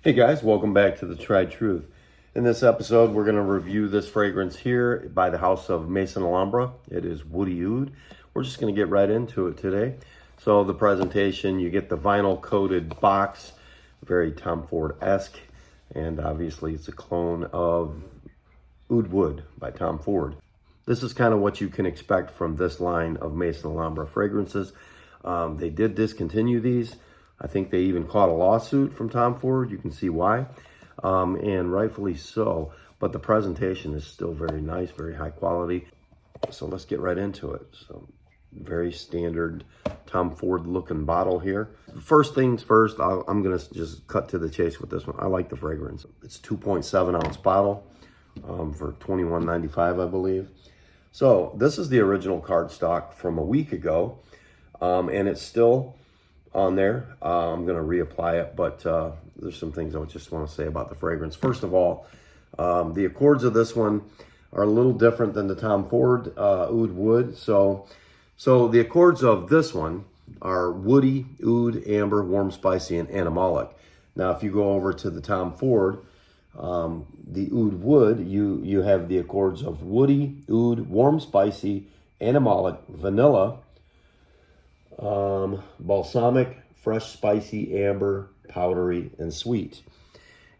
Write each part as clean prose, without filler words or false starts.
Hey guys, welcome back to The Tried Truth. In this episode, we're going to review this fragrance here by the house of Maison Alhambra. It is Woody Oud. We're just going to get right into it today. So the presentation, you get the vinyl coated box, very Tom Ford-esque, and obviously it's a clone of Oud Wood by Tom Ford. This is kind of what you can expect from this line of Maison Alhambra fragrances. They did discontinue these. I think they even caught a lawsuit from Tom Ford. You can see why, and rightfully so. But the presentation is still very nice, very high quality. So let's get right into it. So very standard Tom Ford looking bottle here. First things first, I'm gonna just cut to the chase with this one. I like the fragrance. It's 2.7 ounce bottle for $21.95, I believe. So this is the original cardstock from a week ago, and it's still on there. I'm going to reapply it, but there's some things I just want to say about the fragrance. First of all, the accords of this one are a little different than the Tom Ford Oud Wood. So the accords of this one are woody, oud, amber, warm, spicy, and animalic. Now, if you go over to the Tom Ford, the Oud Wood, you have the accords of woody, oud, warm, spicy, animalic, vanilla, balsamic, fresh, spicy, amber, powdery, and sweet.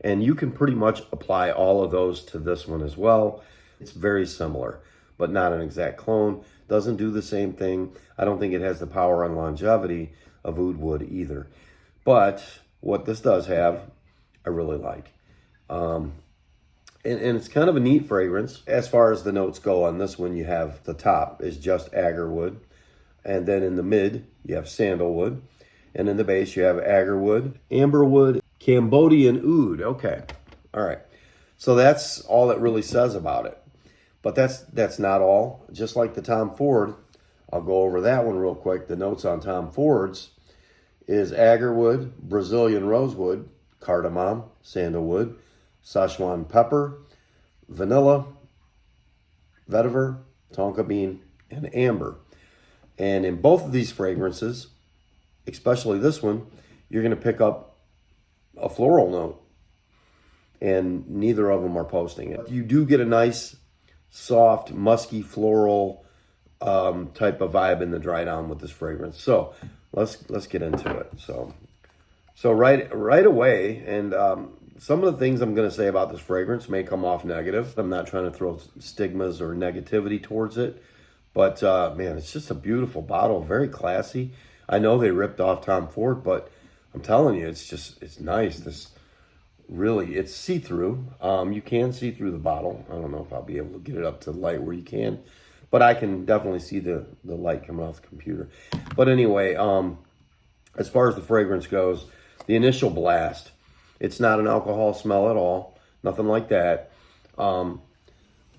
And you can pretty much apply all of those to this one as well. It's very similar, but not an exact clone. Doesn't do the same thing. I don't think it has the power and longevity of Oud Wood either. But what this does have, I really like. And it's kind of a neat fragrance. As far as the notes go on this one, you have the top is just agarwood. And then in the mid, you have sandalwood. And in the base, you have agarwood, amberwood, Cambodian oud. Okay. All right. So that's all it really says about it. But that's not all. Just like the Tom Ford, I'll go over that one real quick. The notes on Tom Ford's is agarwood, Brazilian rosewood, cardamom, sandalwood, Szechuan pepper, vanilla, vetiver, tonka bean, and amber. And in both of these fragrances, especially this one, you're going to pick up a floral note. And neither of them are posting it. You do get a nice, soft, musky, floral type of vibe in the dry down with this fragrance. So let's get into it. So right away, and some of the things I'm going to say about this fragrance may come off negative. I'm not trying to throw stigmas or negativity towards it. But, man, it's just a beautiful bottle, very classy. I know they ripped off Tom Ford, but I'm telling you, it's nice. It's see-through. You can see through the bottle. I don't know if I'll be able to get it up to the light where you can, but I can definitely see the light coming off the computer. But anyway, as far as the fragrance goes, the initial blast, it's not an alcohol smell at all, nothing like that.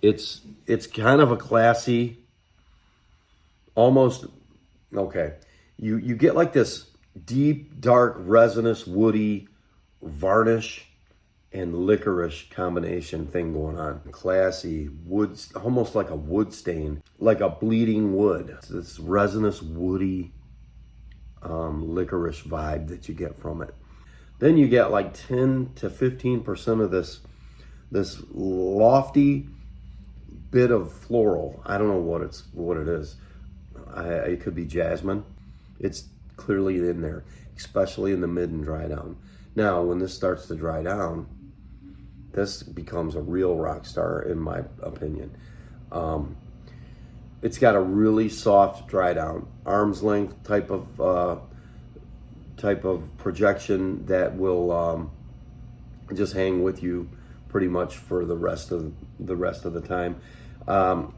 It's kind of a classy, almost, okay, you get like this deep, dark, resinous, woody, varnish, and licorice combination thing going on. Classy, wood, almost like a wood stain, like a bleeding wood. It's this resinous, woody, licorice vibe that you get from it. Then you get like 10 to 15% of this lofty bit of floral. I don't know what it is. It could be jasmine. It's clearly in there, especially in the mid and dry down. Now, when this starts to dry down, this becomes a real rock star, in my opinion. It's got a really soft dry down, arm's length type of projection that will just hang with you pretty much for the rest of the time.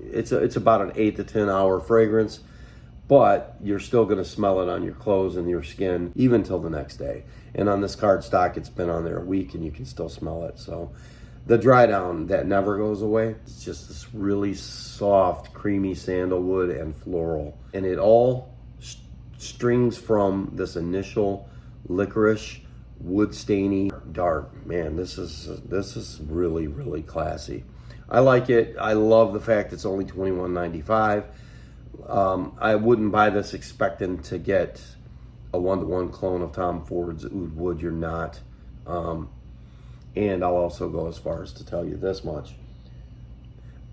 It's about an 8 to 10 hour fragrance, but you're still going to smell it on your clothes and your skin even till the next day. And on this cardstock, it's been on there a week and you can still smell it. So the dry down, that never goes away. It's just this really soft, creamy sandalwood and floral. And it all strings from this initial licorice, wood stainy, dark. Man, this is really, really classy. I like it. I love the fact it's only $21.95. I wouldn't buy this expecting to get a one-to-one clone of Tom Ford's Oud Wood. You're not. And I'll also go as far as to tell you this much.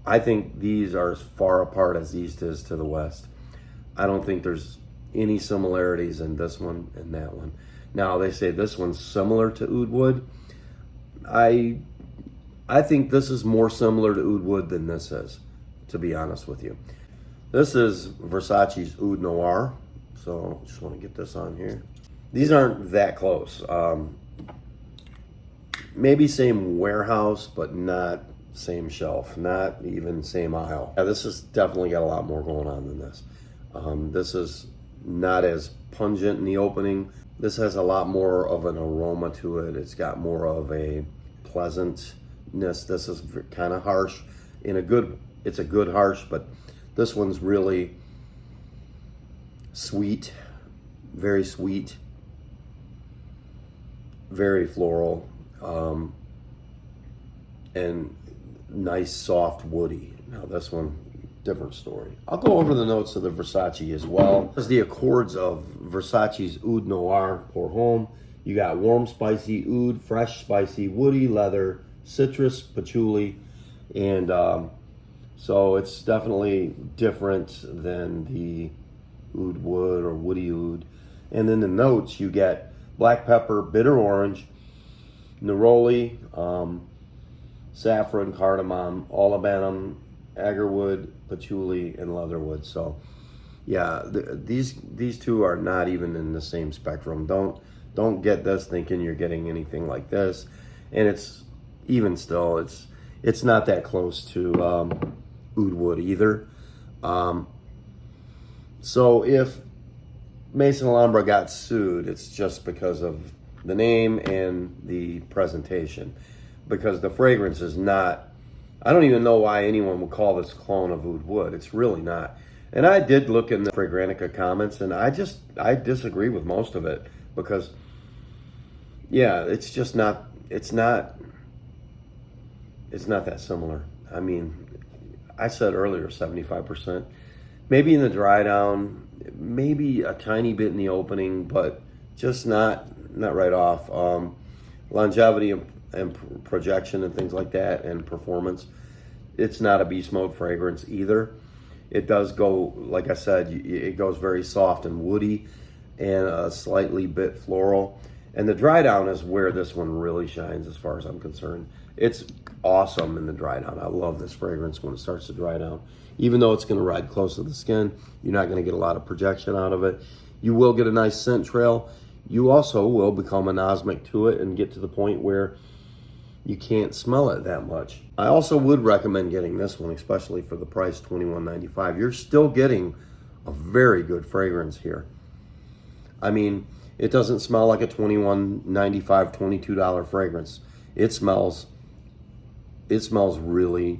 I think these are as far apart as east is to the west. I don't think there's any similarities in this one and that one. Now they say this one's similar to oud wood. I think this is more similar to oud wood than this is, to be honest with you. This is Versace's Oud Noir. So just want to get this on here. These aren't that close. Maybe same warehouse, but not same shelf, not even same aisle. Yeah, this has definitely got a lot more going on than this. This is not as pungent in the opening. This has a lot more of an aroma to it. It's got more of a pleasantness. This is kind of harsh in a good, it's a good harsh, but this one's really sweet, very floral, and nice soft woody. Now this one, different story. I'll go over the notes of the Versace as well. There's the accords of Versace's Oud Noir pour home. You got warm, spicy oud, fresh, spicy, woody, leather, citrus, patchouli, and so it's definitely different than the oud wood or woody oud. And then the notes, you get black pepper, bitter orange, neroli, saffron, cardamom, olibanum, agarwood, patchouli, and leatherwood. So yeah, these two are not even in the same spectrum. Don't get this thinking you're getting anything like this. And it's even still, it's not that close to oud wood either. So if Maison Alhambra got sued, it's just because of the name and the presentation, because the fragrance is not, I don't even know why anyone would call this clone of oud wood. It's really not. And I did look in the Fragrantica comments, and I disagree with most of it, because yeah, it's not that similar. I mean, I said earlier 75%, maybe in the dry down, maybe a tiny bit in the opening, but just not right off. Longevity and projection and things like that, and performance, it's not a beast mode fragrance either. It does go, like I said, it goes very soft and woody and a slightly bit floral. And the dry down is where this one really shines as far as I'm concerned. It's awesome in the dry down. I love this fragrance when it starts to dry down. Even though it's going to ride close to the skin, you're not going to get a lot of projection out of it. You will get a nice scent trail. You also will become anosmic to it and get to the point where you can't smell it that much. I also would recommend getting this one, especially for the price, $21.95. You're still getting a very good fragrance here. I mean, it doesn't smell like a $21.95, $22 fragrance. It smells really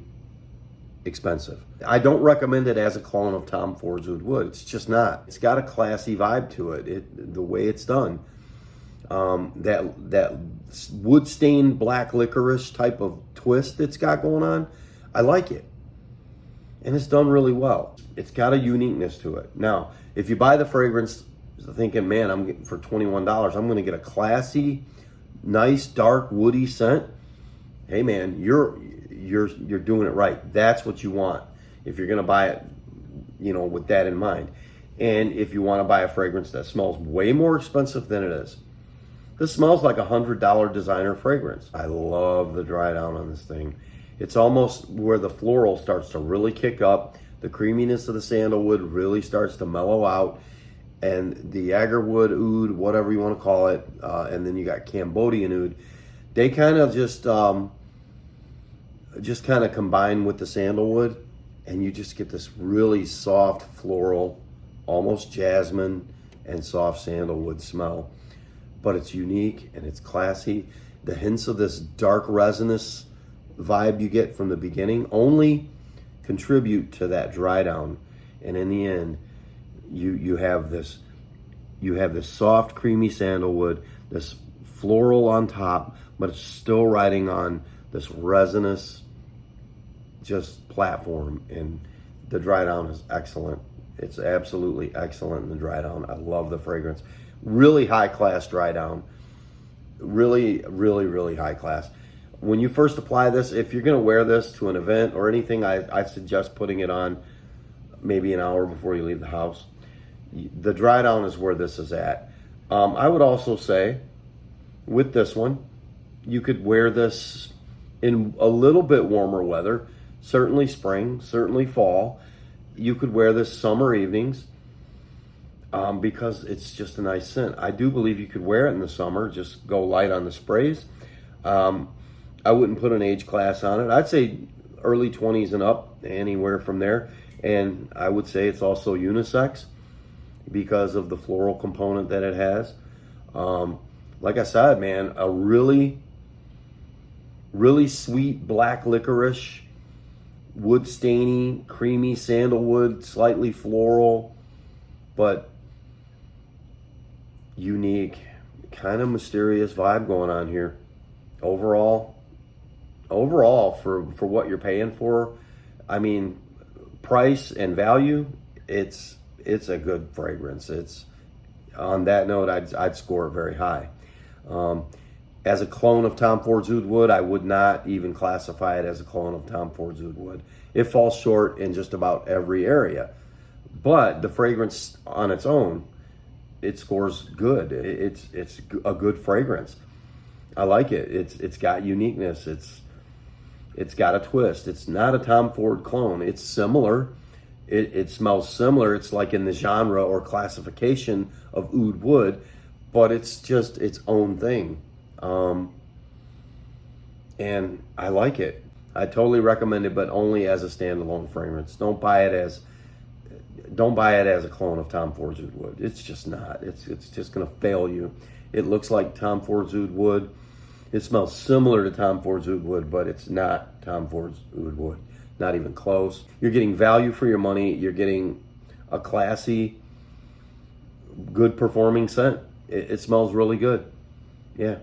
expensive. I don't recommend it as a clone of Tom Ford's Oud Wood. It's just not. It's got a classy vibe to it. The way it's done. That wood stained black licorice type of twist it's got going on, I like it. And it's done really well. It's got a uniqueness to it. Now, if you buy the fragrance thinking, man, I'm getting for $21, I'm gonna get a classy, nice, dark, woody scent, hey man, you're doing it right. That's what you want if you're gonna buy it, with that in mind. And if you want to buy a fragrance that smells way more expensive than it is, this smells like $100 designer fragrance. I love the dry down on this thing. It's almost where the floral starts to really kick up. The creaminess of the sandalwood really starts to mellow out. And the agarwood oud, whatever you want to call it, and then you got Cambodian oud. They kind of just kind of combine with the sandalwood, and you just get this really soft floral, almost jasmine and soft sandalwood smell. But it's unique and it's classy. The hints of this dark resinous vibe you get from the beginning only contribute to that dry down. And in the end, you have this soft, creamy sandalwood, this floral on top, but it's still riding on this resinous just platform. And the dry down is excellent. It's absolutely excellent in the dry down. I love the fragrance. Really high class dry down. Really, really, really high class. when you first apply this, if you're going to wear this to an event or anything, I suggest putting it on maybe an hour before you leave the house. The dry down is where this is at. I would also say with this one, you could wear this in a little bit warmer weather, certainly spring, certainly fall. You could wear this summer evenings because it's just a nice scent. I do believe you could wear it in the summer, just go light on the sprays. I wouldn't put an age class on it. I'd say early 20s and up, anywhere from there. And I would say it's also unisex because of the floral component that it has. Like I said, man, a really sweet black licorice, wood stainy, creamy sandalwood, slightly floral, but unique, kind of mysterious vibe going on here. Overall, for what you're paying for, I mean, price and value, it's a good fragrance. It's, on that note, I'd score it very high. As a clone of Tom Ford's Oud Wood, I would not even classify it as a clone of Tom Ford's Oud Wood. It falls short in just about every area. But the fragrance on its own, it scores good. It's a good fragrance. I like it. It's got uniqueness. It's got a twist. It's not a Tom Ford clone. It's similar. It smells similar. It's like in the genre or classification of Oud Wood, but it's just its own thing. And I like it. I totally recommend it, but only as a standalone fragrance. Don't buy it as a clone of Tom Ford's Oud Wood. It's just not. It's just gonna fail you. It looks like Tom Ford's Oud Wood. It smells similar to Tom Ford's Oud Wood, but it's not Tom Ford's Oud Wood. Not even close. You're getting value for your money. You're getting a classy, good performing scent. It smells really good. Yeah,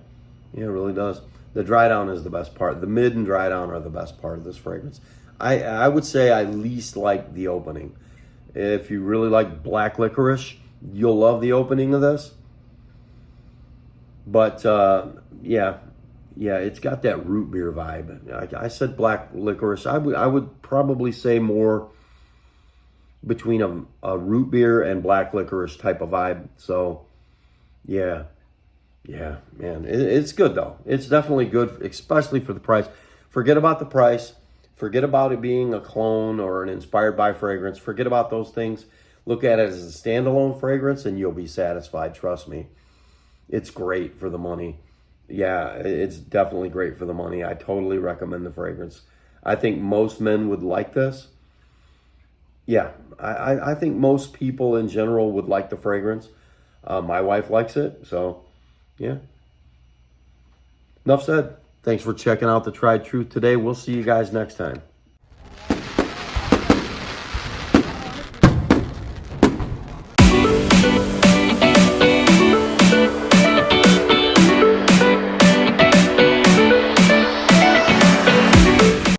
it really does. The dry down is the best part. The mid and dry down are the best part of this fragrance. I would say I least like the opening. If you really like black licorice, you'll love the opening of this. But yeah, it's got that root beer vibe. I said black licorice. I would probably say more between a root beer and black licorice type of vibe. So yeah, man, it's good though. It's definitely good, especially for the price. Forget about the price. Forget about it being a clone or an inspired by fragrance. Forget about those things. Look at it as a standalone fragrance and you'll be satisfied. Trust me. It's great for the money. Yeah, it's definitely great for the money. I totally recommend the fragrance. I think most men would like this. Yeah, I think most people in general would like the fragrance. My wife likes it, so yeah. Enough said. Thanks for checking out the Tried Truth today. We'll see you guys next time.